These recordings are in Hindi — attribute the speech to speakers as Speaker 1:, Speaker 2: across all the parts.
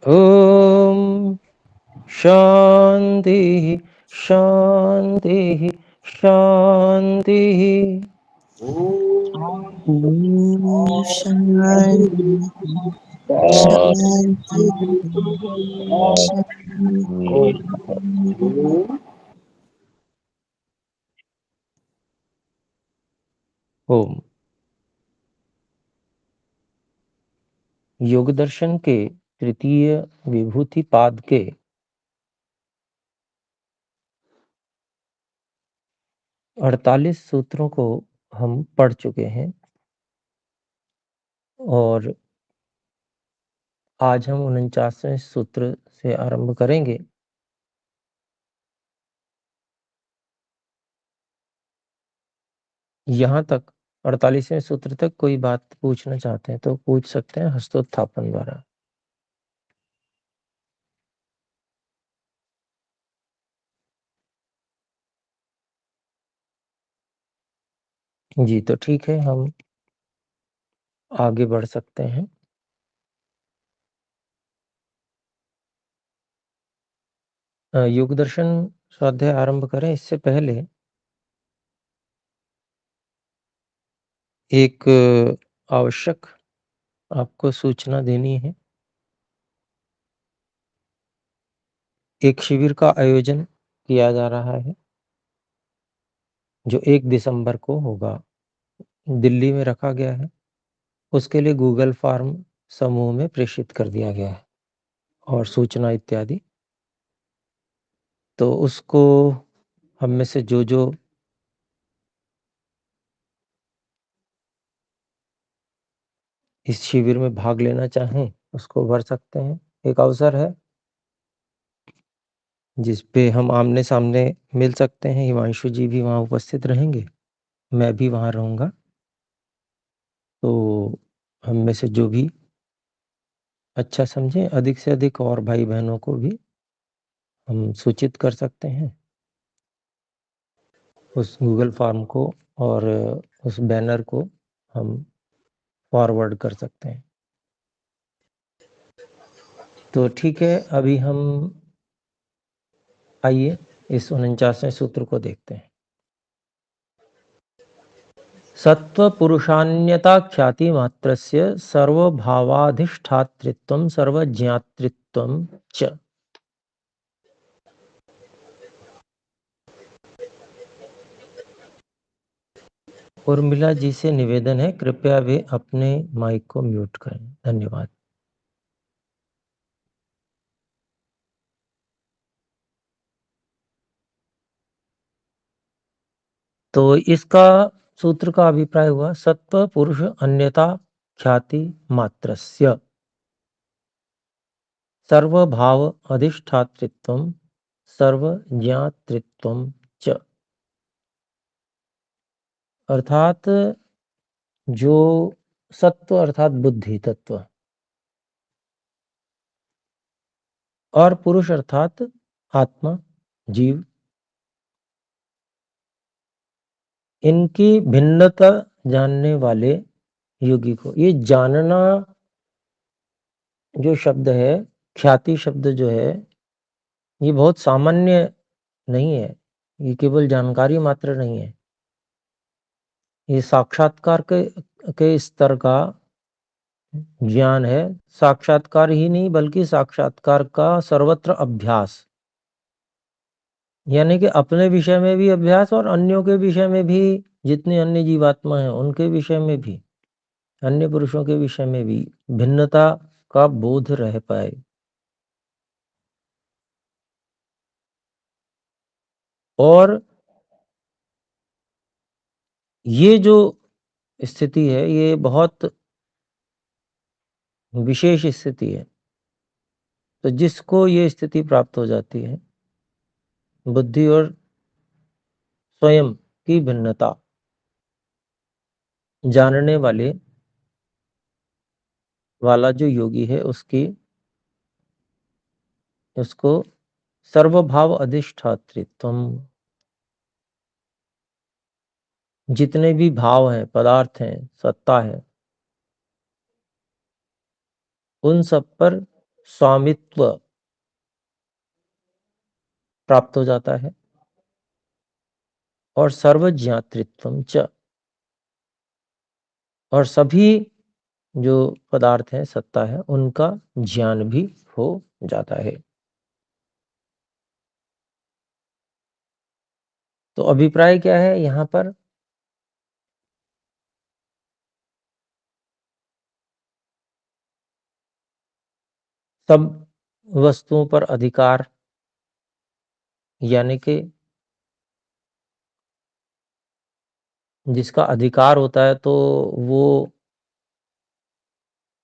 Speaker 1: ओम शांति शांति शांति।
Speaker 2: शांति शांति शांति।
Speaker 1: ओम। योग दर्शन के तृतीय विभूति पाद के 48 सूत्रों को हम पढ़ चुके हैं और आज हम 49वें सूत्र से आरंभ करेंगे। यहाँ तक 48वें सूत्र तक कोई बात पूछना चाहते हैं तो पूछ सकते हैं हस्तोत्थापन द्वारा। जी तो ठीक है, हम आगे बढ़ सकते हैं। योग दर्शन स्वाध्याय आरंभ करें इससे पहले एक आवश्यक आपको सूचना देनी है। एक शिविर का आयोजन किया जा रहा है जो 1 दिसंबर को होगा, दिल्ली में रखा गया है। उसके लिए गूगल फॉर्म समूह में प्रेषित कर दिया गया है और सूचना इत्यादि। तो उसको हम में से जो इस शिविर में भाग लेना चाहें उसको भर सकते हैं। एक अवसर है जिस पे हम आमने सामने मिल सकते हैं। हिमांशु जी भी वहाँ उपस्थित रहेंगे, मैं भी वहाँ रहूँगा। तो हम में से जो भी अच्छा समझें, अधिक से अधिक और भाई बहनों को भी हम सूचित कर सकते हैं उस गूगल फॉर्म को, और उस बैनर को हम फॉरवर्ड कर सकते हैं। तो ठीक है, अभी हम आइए इस 49वें सूत्र को देखते हैं। सत्व पुरुषान्यता ख्याति मात्रस्य सर्वभावाधिष्ठातृत्वं सर्वज्ञातृत्वं च। उर्मिला जी से निवेदन है, कृपया वे अपने माइक को म्यूट करें। धन्यवाद। तो इसका सूत्र का अभिप्राय हुआ सत्व पुरुष अन्यता ख्याति मात्रस्य सर्वभाव अधिष्ठातृत्वं सर्वज्ञातृत्वं च। अर्थात जो सत्व अर्थात बुद्धि तत्व और पुरुष अर्थात आत्मा जीव, इनकी भिन्नता जानने वाले योगी को, ये जानना जो शब्द है, ख्याति शब्द जो है, ये बहुत सामान्य नहीं है। ये केवल जानकारी मात्र नहीं है, ये साक्षात्कार के स्तर का ज्ञान है। साक्षात्कार ही नहीं बल्कि साक्षात्कार का सर्वत्र अभ्यास, यानी कि अपने विषय में भी अभ्यास और अन्यों के विषय में भी, जितने अन्य जीवात्मा हैं उनके विषय में भी, अन्य पुरुषों के विषय में भी भिन्नता का बोध रह पाए। और ये जो स्थिति है ये बहुत विशेष स्थिति है। तो जिसको ये स्थिति प्राप्त हो जाती है, बुद्धि और स्वयं की भिन्नता जानने वाला जो योगी है, उसको सर्वभाव अधिष्ठातृत्वम, जितने भी भाव हैं, पदार्थ हैं, सत्ता है, उन सब पर स्वामित्व प्राप्त हो जाता है और सर्वज्ञातृत्वम च, और सभी जो पदार्थ हैं, सत्ता है, उनका ज्ञान भी हो जाता है। तो अभिप्राय क्या है यहाँ पर? सब वस्तुओं पर अधिकार, यानी कि जिसका अधिकार होता है तो वो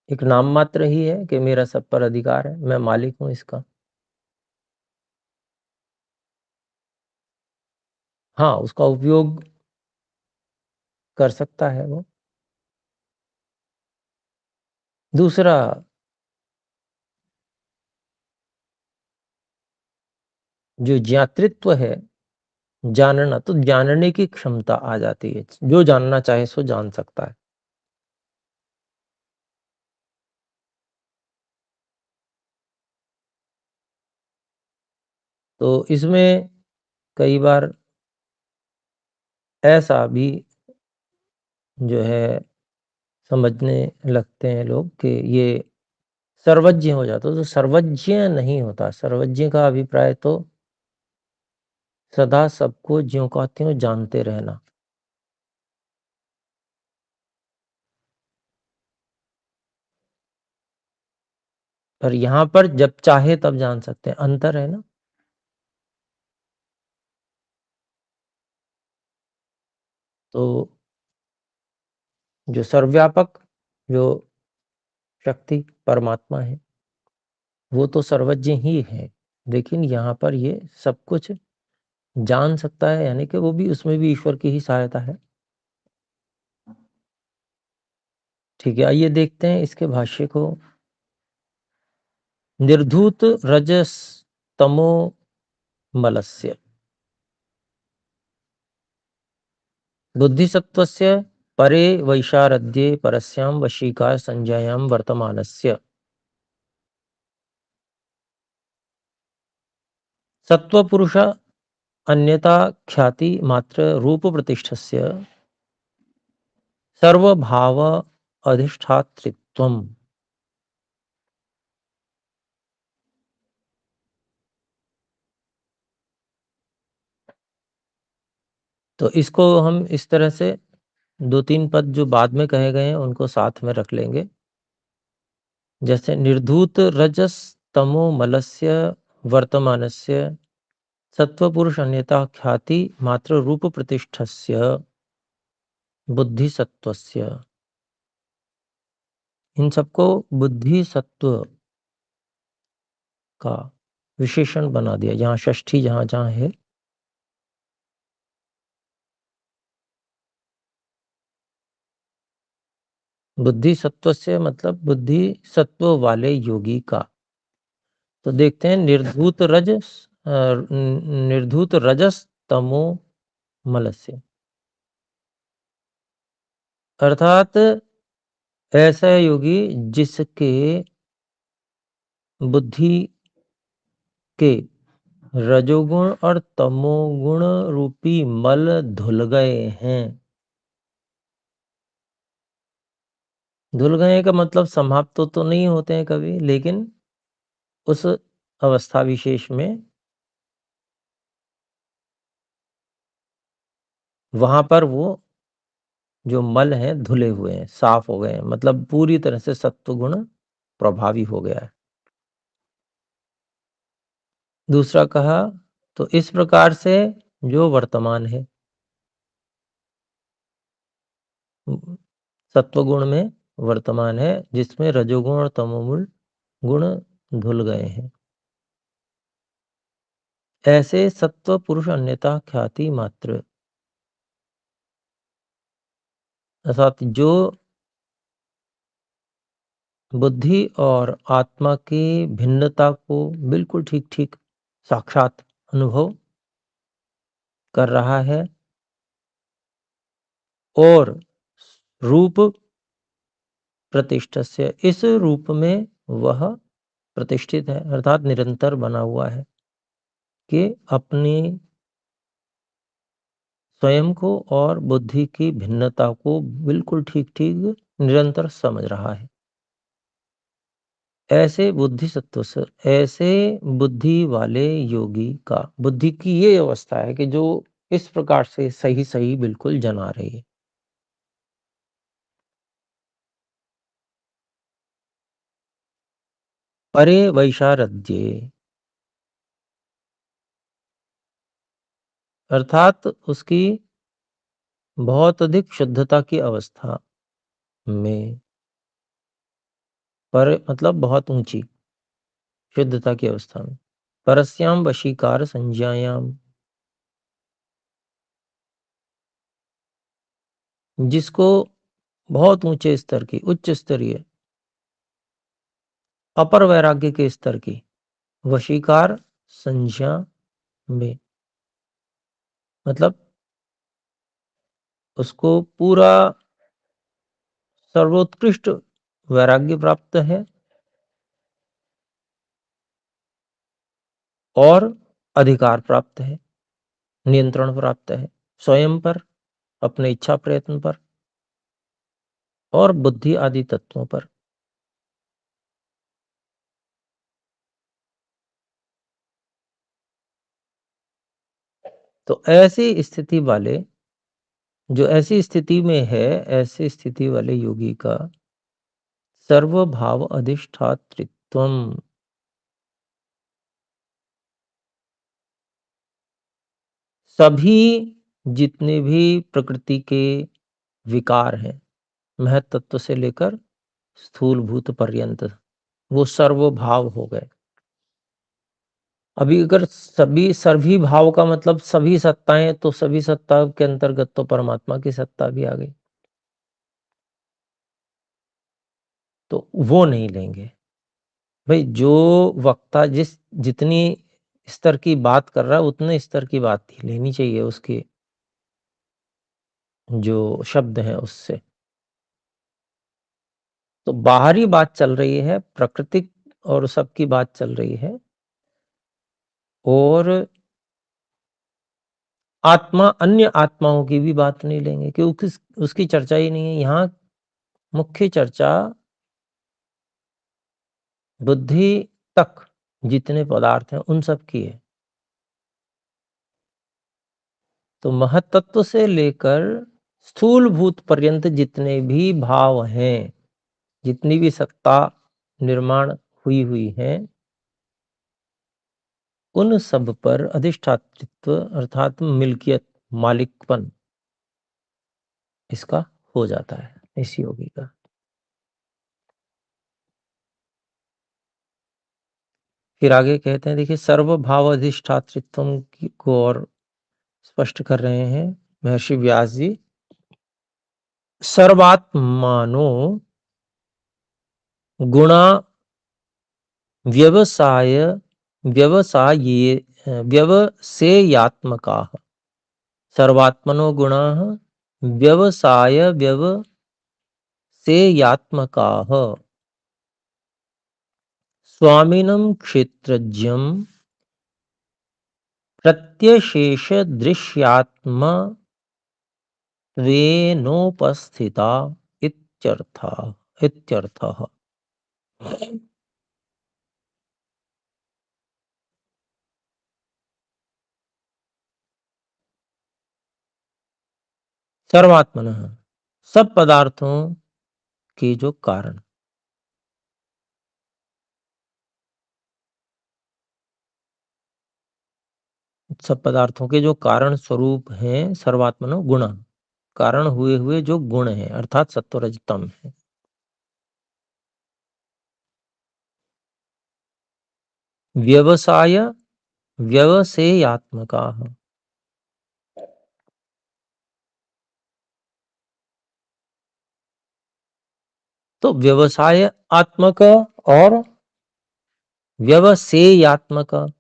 Speaker 1: एक नाम मात्र ही है कि मेरा सब पर अधिकार है, मैं मालिक हूँ इसका। हाँ, उसका उपयोग कर सकता है वो। दूसरा, जो ज्ञातृत्व है, जानना, तो जानने की क्षमता आ जाती है, जो जानना चाहे सो जान सकता है। तो इसमें कई बार ऐसा भी जो है समझने लगते हैं लोग कि ये सर्वज्ञ हो जाता है, तो सर्वज्ञ नहीं होता। सर्वज्ञ का अभिप्राय तो सदा सबको ज्यों का त्यों जानते रहना। पर यहाँ पर जब चाहे तब जान सकते हैं, अंतर है ना। तो जो सर्वव्यापक जो शक्ति परमात्मा है, वो तो सर्वज्ञ ही है, लेकिन यहाँ पर ये सब कुछ जान सकता है, यानी कि वो भी, उसमें भी ईश्वर की ही सहायता है। ठीक है, आइए देखते हैं इसके भाष्य को। निर्धूत रजस तमो मलस्य बुद्धिसत्त्वस्य परे वैशारद्ये परस्यां वशीकार संज्ञायां वर्तमानस्य सत्वपुरुष अन्यथा ख्याति मात्र रूप प्रतिष्ठस्य सर्वभाव अधिष्ठातृत्वम्। तो इसको हम इस तरह से 2-3 पद जो बाद में कहे गए हैं उनको साथ में रख लेंगे। जैसे निर्धूत रजस तमो मलस्य वर्तमानस्य सत्वपुरुष अन्यथा ख्याति मात्र रूप प्रतिष्ठस्य बुद्धि सत्वस्य। इन सबको बुद्धि सत्व का विशेषण बना दिया। यहाँ षष्ठी जहाँ जहाँ है, बुद्धि सत्वस्य मतलब बुद्धि सत्व वाले योगी का। तो देखते हैं निर्धूत रजस तमो मलस्य, अर्थात ऐसा योगी जिसके बुद्धि के रजोगुण और तमोगुण रूपी मल धुल गए हैं। धुल गए का मतलब समाप्त तो नहीं होते हैं कभी, लेकिन उस अवस्था विशेष में वहां पर वो जो मल है धुले हुए हैं, साफ हो गए हैं, मतलब पूरी तरह से सत्व गुण प्रभावी हो गया है। दूसरा कहा, तो इस प्रकार से जो वर्तमान है, सत्वगुण में वर्तमान है, जिसमें रजोगुण और तमोगुण गुण धुल गए हैं, ऐसे सत्व पुरुष अन्यथा ख्याति मात्र, अर्थात जो बुद्धि और आत्मा की भिन्नता को बिल्कुल ठीक ठीक साक्षात अनुभव कर रहा है, और रूप प्रतिष्ठस्य, इस रूप में वह प्रतिष्ठित है, अर्थात निरंतर बना हुआ है कि अपनी स्वयं को और बुद्धि की भिन्नता को बिल्कुल ठीक-ठीक निरंतर समझ रहा है। ऐसे बुद्धि वाले योगी का, बुद्धि की ये अवस्था है कि जो इस प्रकार से सही-सही बिल्कुल जना रही है। परे वैशारद्ये, अर्थात उसकी बहुत अधिक शुद्धता की अवस्था में, पर मतलब बहुत ऊंची शुद्धता की अवस्था में, परस्याम वशीकार संज्ञायाम, जिसको बहुत ऊंचे स्तर की, उच्च स्तरीय अपर वैराग्य के स्तर की वशीकार संज्ञा में, मतलब उसको पूरा सर्वोत्कृष्ट वैराग्य प्राप्त है और अधिकार प्राप्त है, नियंत्रण प्राप्त है स्वयं पर, अपने इच्छा प्रयत्न पर और बुद्धि आदि तत्वों पर। तो ऐसी स्थिति वाले, जो ऐसी स्थिति में है, ऐसी स्थिति वाले योगी का सर्वभाव अधिष्ठातृत्वम, सभी जितने भी प्रकृति के विकार हैं, महत्त्व से लेकर स्थूल भूत पर्यंत, वो सर्वभाव हो गए। अभी अगर सभी भाव का मतलब सभी सत्ताएं, तो सभी सत्ता के अंतर्गत तो परमात्मा की सत्ता भी आ गई, तो वो नहीं लेंगे। भाई जो वक्ता जितनी स्तर की बात कर रहा है, उतने स्तर की बात ही लेनी चाहिए उसके जो शब्द हैं उससे। तो बाहरी बात चल रही है, प्राकृतिक और सबकी बात चल रही है, और अन्य आत्माओं की भी बात नहीं लेंगे, क्योंकि उसकी चर्चा ही नहीं है यहाँ। मुख्य चर्चा बुद्धि तक जितने पदार्थ हैं उन सब की है। तो महत्त्व से लेकर स्थूल भूत पर्यंत जितने भी भाव हैं, जितनी भी सत्ता निर्माण हुई है, उन सब पर अधिष्ठातृत्व अर्थात मिल्कियत, मालिकपन इसका हो जाता है इस योगी का। फिर आगे कहते हैं, देखिए सर्वभाव अधिष्ठातृत्व को और स्पष्ट कर रहे हैं महर्षि व्यास जी। सर्वात्मानो गुणा व्यवसाय व्यवसाये व्यवसेयात्मकाः, सर्वात्मनो गुणाः व्यवसाय व्यवसेयात्मकाः, स्वामिनं क्षेत्रज्ञं प्रत्यशेषदृश्यात्मत्वेनोपस्थिता इत्यर्थः। सर्वात्मनः, सब पदार्थों के जो कारण, सब पदार्थों के जो कारण स्वरूप हैं, सर्वात्मनो गुण, कारण हुए हुए जो गुण हैं अर्थात सत्वरजतम है। व्यवसाय व्यवसेयात्मका, तो व्यवसाय आत्मक और व्यवसेयात्मक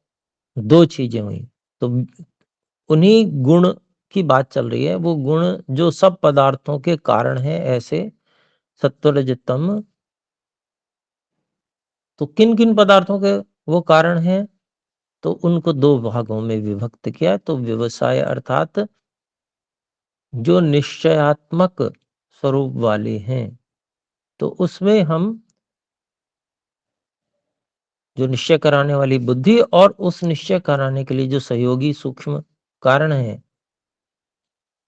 Speaker 1: दो चीजें हुई। तो उन्हीं गुण की बात चल रही है, वो गुण जो सब पदार्थों के कारण है, ऐसे सत्व रज तम। तो किन-किन पदार्थों के वो कारण हैं? तो उनको 2 भागों में विभक्त किया। तो व्यवसाय अर्थात जो निश्चयात्मक स्वरूप वाले हैं, तो उसमें हम जो निश्चय कराने वाली बुद्धि और उस निश्चय कराने के लिए जो सहयोगी सूक्ष्म कारण हैं,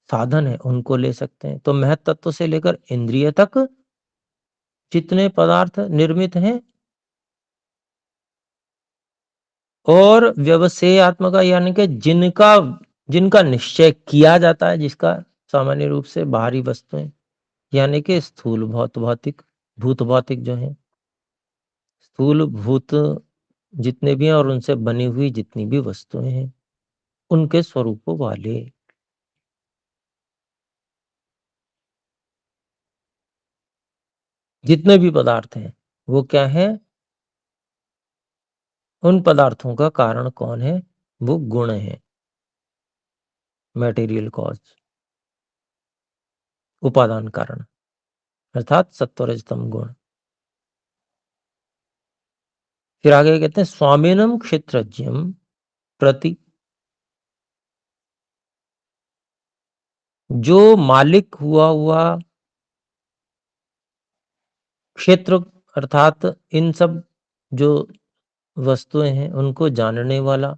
Speaker 1: साधन हैं, उनको ले सकते हैं। तो महत तत्व से लेकर इंद्रिय तक जितने पदार्थ निर्मित हैं और व्यवसेयात्मक यानी कि जिनका जिनका निश्चय किया जाता है, जिसका सामान्य रूप से बाहरी वस्तुएँ यानी कि स्थूल भौतिक, भूत भौतिक जो हैं, स्थूल भूत जितने भी हैं और उनसे बनी हुई जितनी भी वस्तुएँ हैं, उनके स्वरूपों वाले जितने भी पदार्थ हैं, वो क्या हैं? उन पदार्थों का कारण कौन है? वो गुण हैं, मटेरियल कॉज़, उपादान कारण अर्थात सत्व रज तम गुण। फिर आगे कहते हैं स्वामीनम क्षेत्रज्ञम प्रति, जो मालिक हुआ क्षेत्र अर्थात इन सब जो वस्तुएँ हैं, उनको जानने वाला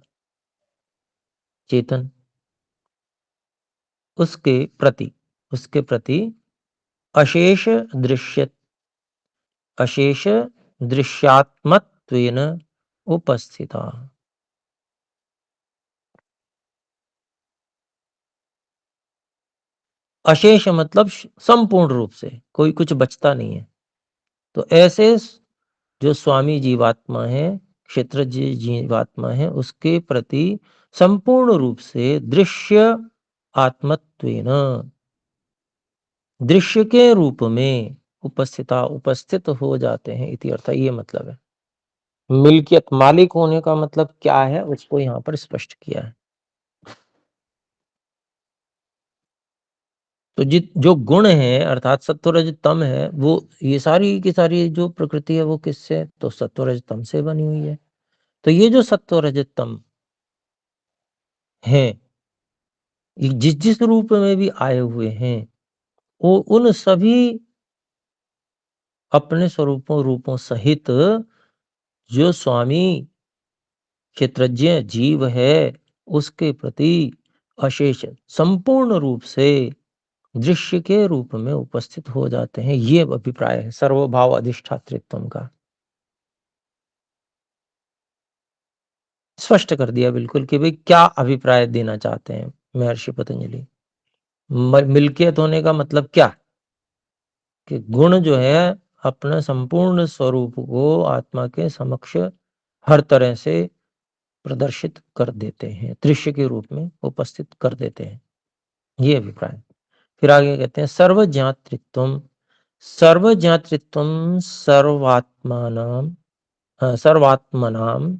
Speaker 1: चेतन, उसके उसके प्रति अशेष दृश्य अशेष दृश्यात्मत्वेन उपस्थिता। अशेष मतलब संपूर्ण रूप से, कोई कुछ बचता नहीं है। तो ऐसे जो स्वामी जीवात्मा है, क्षेत्रज्ञ जीवात्मा है, उसके प्रति संपूर्ण रूप से दृश्य आत्मत्वेन, दृश्य के रूप में उपस्थित हो जाते हैं इति अर्थ, ये मतलब है। मिल्कियत मालिक होने का मतलब क्या है, उसको यहाँ पर स्पष्ट किया है। तो जो गुण है अर्थात सत्व रज तम है, वो ये सारी की सारी जो प्रकृति है वो किससे, तो सत्व रज तम से बनी हुई है। तो ये जो सत्व रज तम है, ये जिस जिस रूप में भी आए हुए हैं, वो उन सभी अपने स्वरूपों रूपों सहित जो स्वामी क्षेत्रज्ञ जीव है, उसके प्रति अशेष संपूर्ण रूप से दृश्य के रूप में उपस्थित हो जाते हैं। ये अभिप्राय है सर्वभाव अधिष्ठातृत्व का। स्पष्ट कर दिया बिल्कुल कि भाई क्या अभिप्राय देना चाहते हैं महर्षि पतंजलि। मिल्कियत होने का मतलब क्या, कि गुण जो है अपने संपूर्ण स्वरूप को आत्मा के समक्ष हर तरह से प्रदर्शित कर देते हैं, दृश्य के रूप में उपस्थित कर देते हैं, ये अभिप्राय। फिर आगे कहते हैं सर्वज्ञातृत्वम, सर्वज्ञातृत्वम सर्वात्मनाम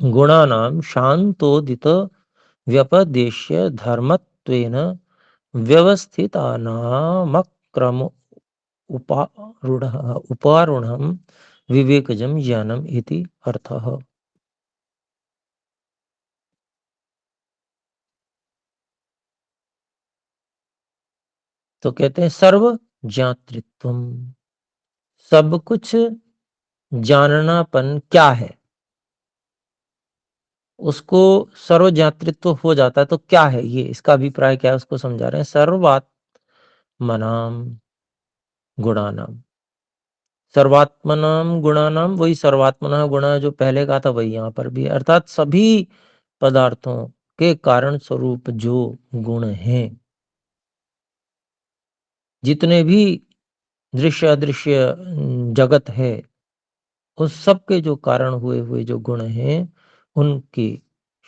Speaker 1: गुणानां शांतोदित व्यपदेश्य धर्मत्वेन व्यवस्थितानामक्रम उपारूढ़ विवेकजम ज्ञानम इति अर्थः। तो कहते हैं सर्व ज्ञातृत्वम, सब कुछ जाननापन क्या है, उसको सर्वज्ञातृत्व हो जाता है। तो क्या है ये, इसका अभिप्राय क्या है, उसको समझा रहे हैं। सर्वात्मनाम गुणानाम, सर्वात्मनाम गुणानाम, वही सर्वात्मना गुणा जो पहले कहा था वही यहाँ पर भी है। अर्थात सभी पदार्थों के कारण स्वरूप जो गुण हैं, जितने भी दृश्य अदृश्य जगत है, उस सब के जो कारण हुए हुए जो गुण हैं, उनके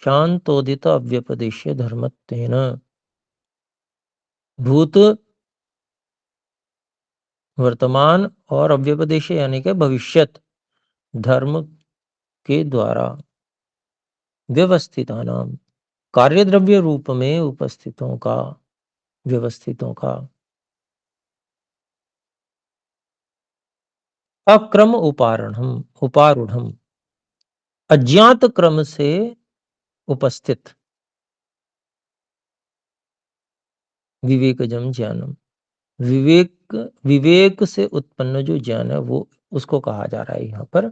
Speaker 1: शांतोदित अव्यपदेश्य धर्मत्वेन, भूत वर्तमान और अव्यपदेश यानी कि भविष्यत धर्म के द्वारा व्यवस्थितानाम, कार्यद्रव्य रूप में उपस्थितों का, व्यवस्थितों का अक्रम उपारूढ़म अज्ञात क्रम से उपस्थित विवेकजम ज्ञानम। विवेक विवेक से उत्पन्न जो ज्ञान है वो उसको कहा जा रहा है यहाँ पर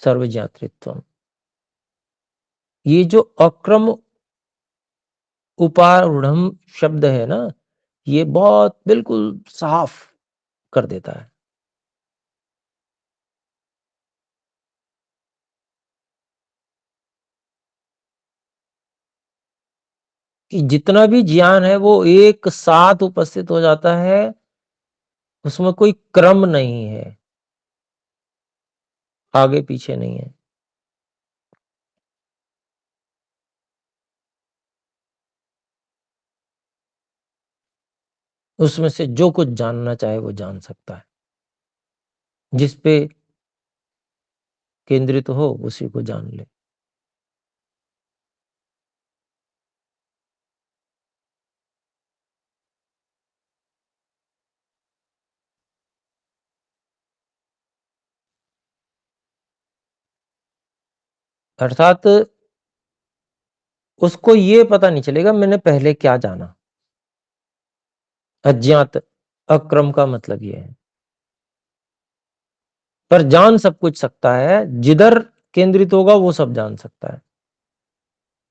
Speaker 1: सर्वज्ञातृत्व। ये जो अक्रम उपारूढ़म शब्द है ना, ये बहुत बिल्कुल साफ कर देता है कि जितना भी ज्ञान है वो एक साथ उपस्थित हो जाता है, उसमें कोई क्रम नहीं है, आगे पीछे नहीं है। उसमें से जो कुछ जानना चाहे वो जान सकता है, जिस पे केंद्रित हो उसी को जान ले। अर्थात उसको ये पता नहीं चलेगा मैंने पहले क्या जाना। अज्ञात अक्रम का मतलब ये है, पर जान सब कुछ सकता है, जिधर केंद्रित होगा वो सब जान सकता है,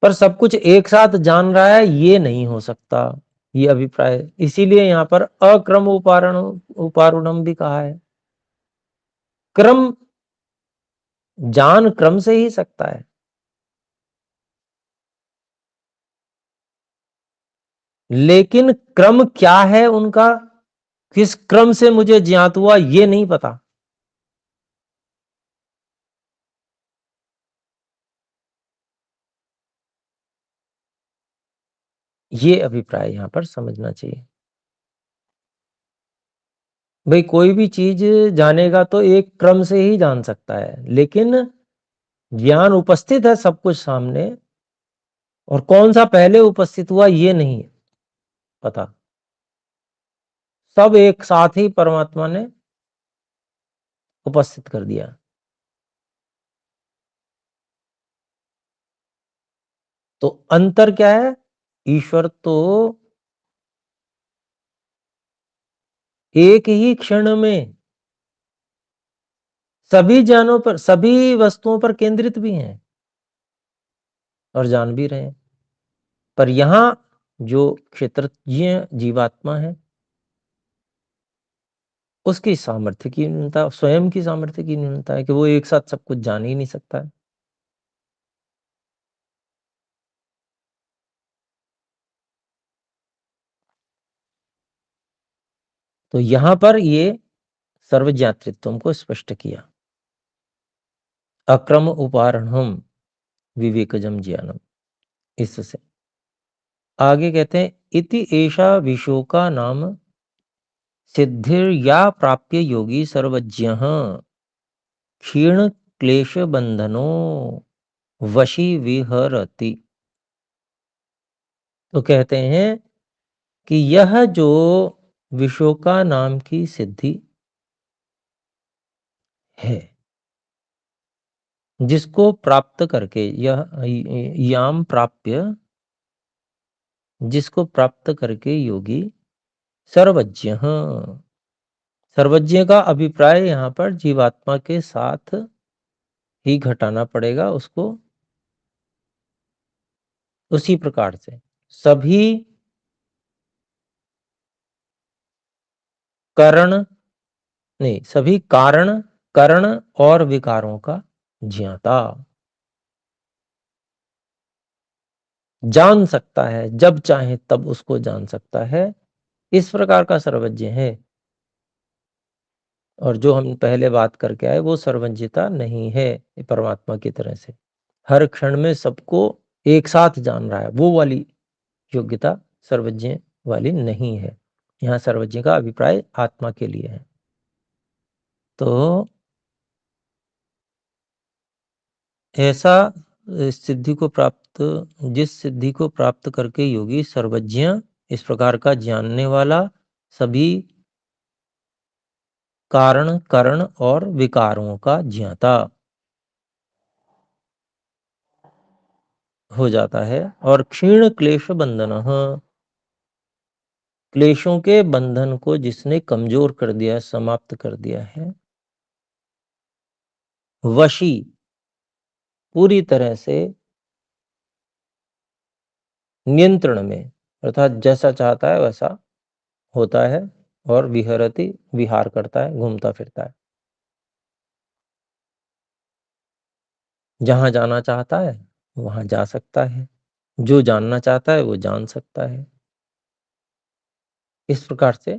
Speaker 1: पर सब कुछ एक साथ जान रहा है ये नहीं हो सकता, ये अभिप्राय। इसीलिए यहाँ पर अक्रम उपारूढ़म भी कहा है। क्रम जान क्रम से ही सकता है, लेकिन क्रम क्या है उनका, किस क्रम से मुझे ज्ञात हुआ ये नहीं पता। ये अभिप्राय यहां पर समझना चाहिए। भाई कोई भी चीज जानेगा तो एक क्रम से ही जान सकता है, लेकिन ज्ञान उपस्थित है सब कुछ सामने, और कौन सा पहले उपस्थित हुआ ये नहीं पता। सब एक साथ ही परमात्मा ने उपस्थित कर दिया। तो अंतर क्या है, ईश्वर तो एक ही क्षण में सभी जानों पर, सभी वस्तुओं पर केंद्रित भी हैं और जान भी रहे हैं। पर यहां जो क्षेत्रज्ञ जीवात्मा है उसकी सामर्थ्य की न्यूनता, स्वयं की सामर्थ्य की न्यूनता है कि वो एक साथ सब कुछ जान ही नहीं सकता है। तो यहां पर ये सर्वज्ञातृत्व को स्पष्ट किया। अक्रम उपारणम विवेकजम ज्ञानम, इससे आगे कहते हैं इति एषा विशोका नाम सिद्धिर या प्राप्य योगी सर्वज्ञ क्षीण क्लेश बंधनो वशी विहरति। तो कहते हैं कि यह जो विशोका नाम की सिद्धि है, जिसको प्राप्त करके यह याम प्राप्य, जिसको प्राप्त करके योगी सर्वज्ञ, सर्वज्ञ का अभिप्राय यहाँ पर जीवात्मा के साथ ही घटाना पड़ेगा उसको। उसी प्रकार से सभी करण नहीं, सभी कारण करण और विकारों का ज्ञाता, जान सकता है, जब चाहे तब उसको जान सकता है, इस प्रकार का सर्वज्ञ है। और जो हम पहले बात करके आए वो सर्वज्ञता नहीं है परमात्मा की तरह से, हर क्षण में सबको एक साथ जान रहा है, वो वाली योग्यता सर्वज्ञ वाली नहीं है। यहाँ सर्वज्ञ का अभिप्राय आत्मा के लिए है। तो ऐसा जिस सिद्धि को प्राप्त करके योगी सर्वज्ञ, इस प्रकार का जानने वाला, सभी कारण, करण और विकारों का ज्ञाता हो जाता है। और क्षीण क्लेश बंधनः, क्लेशों के बंधन को जिसने कमजोर कर दिया, समाप्त कर दिया है। वशी, पूरी तरह से नियंत्रण में, अर्थात जैसा चाहता है वैसा होता है। और विहरति, विहार करता है, घूमता फिरता है। जहां जाना चाहता है वहां जा सकता है, जो जानना चाहता है वो जान सकता है। इस प्रकार से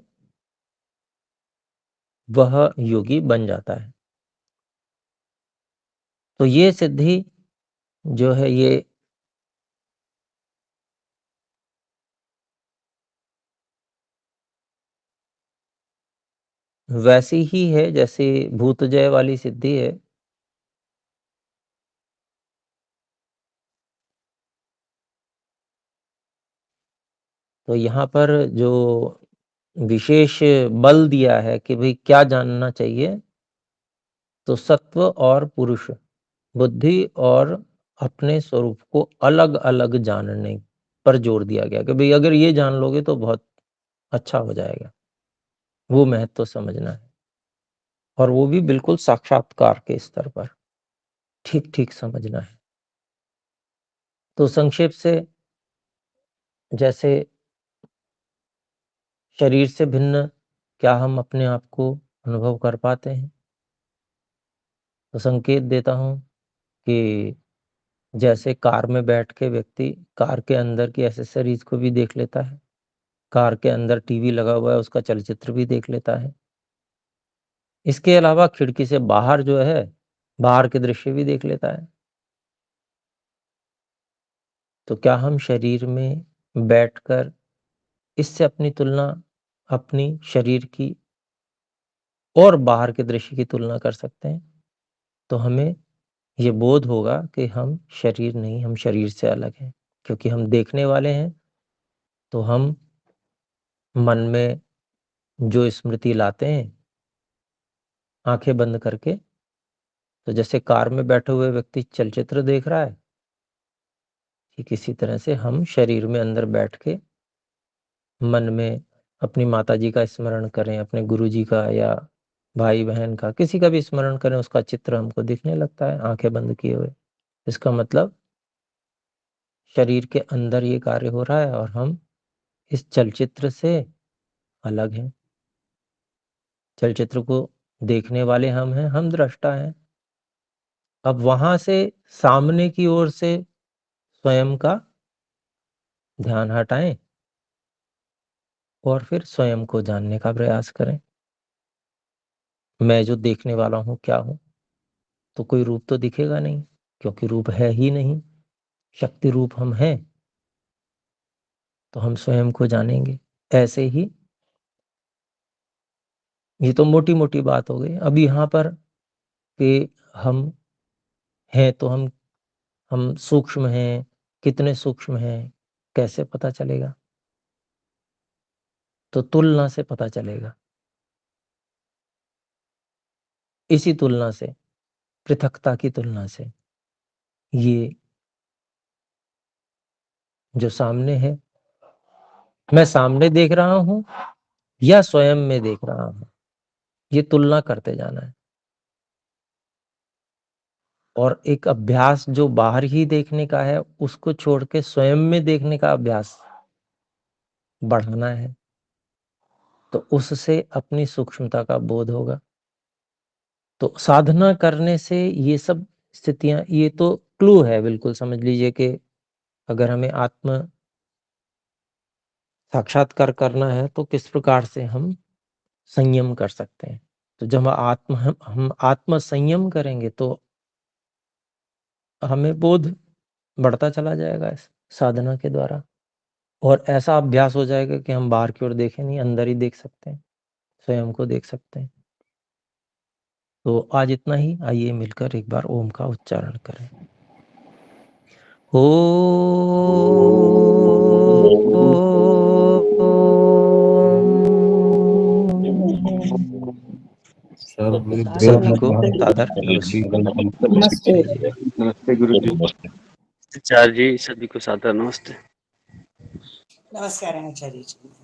Speaker 1: वह योगी बन जाता है। तो ये सिद्धि जो है, ये वैसी ही है जैसे भूतजय वाली सिद्धि है। तो यहाँ पर जो विशेष बल दिया है कि भाई क्या जानना चाहिए, तो सत्व और पुरुष, बुद्धि और अपने स्वरूप को अलग अलग जानने पर जोर दिया गया कि भाई अगर ये जान लोगे तो बहुत अच्छा हो जाएगा। वो महत्व समझना है, और वो भी बिल्कुल साक्षात्कार के स्तर पर ठीक ठीक समझना है। तो संक्षेप से, जैसे शरीर से भिन्न क्या हम अपने आप को अनुभव कर पाते हैं? तो संकेत देता हूं कि जैसे कार में बैठ के व्यक्ति कार के अंदर की एसेसरीज को भी देख लेता है, कार के अंदर टीवी लगा हुआ है उसका चलचित्र भी देख लेता है। इसके अलावा खिड़की से बाहर जो है, बाहर के दृश्य भी देख लेता है। तो क्या हम शरीर में बैठकर इससे अपनी तुलना, अपनी शरीर की और बाहर के दृश्य की तुलना कर सकते हैं? तो हमें ये बोध होगा कि हम शरीर नहीं, हम शरीर से अलग हैं। क्योंकि हम देखने वाले हैं, तो हम मन में जो स्मृति लाते हैं आंखें बंद करके, तो जैसे कार में बैठे हुए व्यक्ति चलचित्र देख रहा है, कि किसी तरह से हम शरीर में अंदर बैठ के मन में अपनी माताजी का स्मरण करें, अपने गुरुजी का या भाई बहन का, किसी का भी स्मरण करें, उसका चित्र हमको दिखने लगता है आंखें बंद किए हुए। इसका मतलब शरीर के अंदर ये कार्य हो रहा है और हम इस चलचित्र से अलग हैं। चलचित्र को देखने वाले हम हैं, हम दृष्टा हैं। अब वहां से सामने की ओर से स्वयं का ध्यान हटाएं और फिर स्वयं को जानने का प्रयास करें। मैं जो देखने वाला हूं क्या हूं? तो कोई रूप तो दिखेगा नहीं, क्योंकि रूप है ही नहीं। शक्ति रूप हम हैं, तो हम स्वयं को जानेंगे। ऐसे ही, ये तो मोटी मोटी बात हो गई। अब यहाँ पर कि हम हैं, तो हम सूक्ष्म हैं, कितने सूक्ष्म हैं, कैसे पता चलेगा? तो तुलना से पता चलेगा। इसी तुलना से, पृथकता की तुलना से, ये जो सामने है, मैं सामने देख रहा हूं या स्वयं में देख रहा हूं, ये तुलना करते जाना है। और एक अभ्यास जो बाहर ही देखने का है, उसको छोड़ के स्वयं में देखने का अभ्यास बढ़ाना है। तो उससे अपनी सूक्ष्मता का बोध होगा। तो साधना करने से ये सब स्थितियां, ये तो क्लू है, बिल्कुल समझ लीजिए कि अगर हमें आत्म साक्षात्कार करना है तो किस प्रकार से हम संयम कर सकते हैं। तो जब हम आत्म संयम करेंगे तो हमें बोध बढ़ता चला जाएगा इस साधना के द्वारा। और ऐसा अभ्यास हो जाएगा कि हम बाहर की ओर देखें नहीं, अंदर ही देख सकते हैं, स्वयं को देख सकते हैं। तो आज इतना ही। आइए मिलकर एक बार ओम का उच्चारण करें। सभी को सादर
Speaker 2: नमस्ते।
Speaker 3: नमस्ते गुरु जी।
Speaker 4: आचार्य जी सभी को सादर नमस्ते।
Speaker 2: नमस्कार आचार्य जी।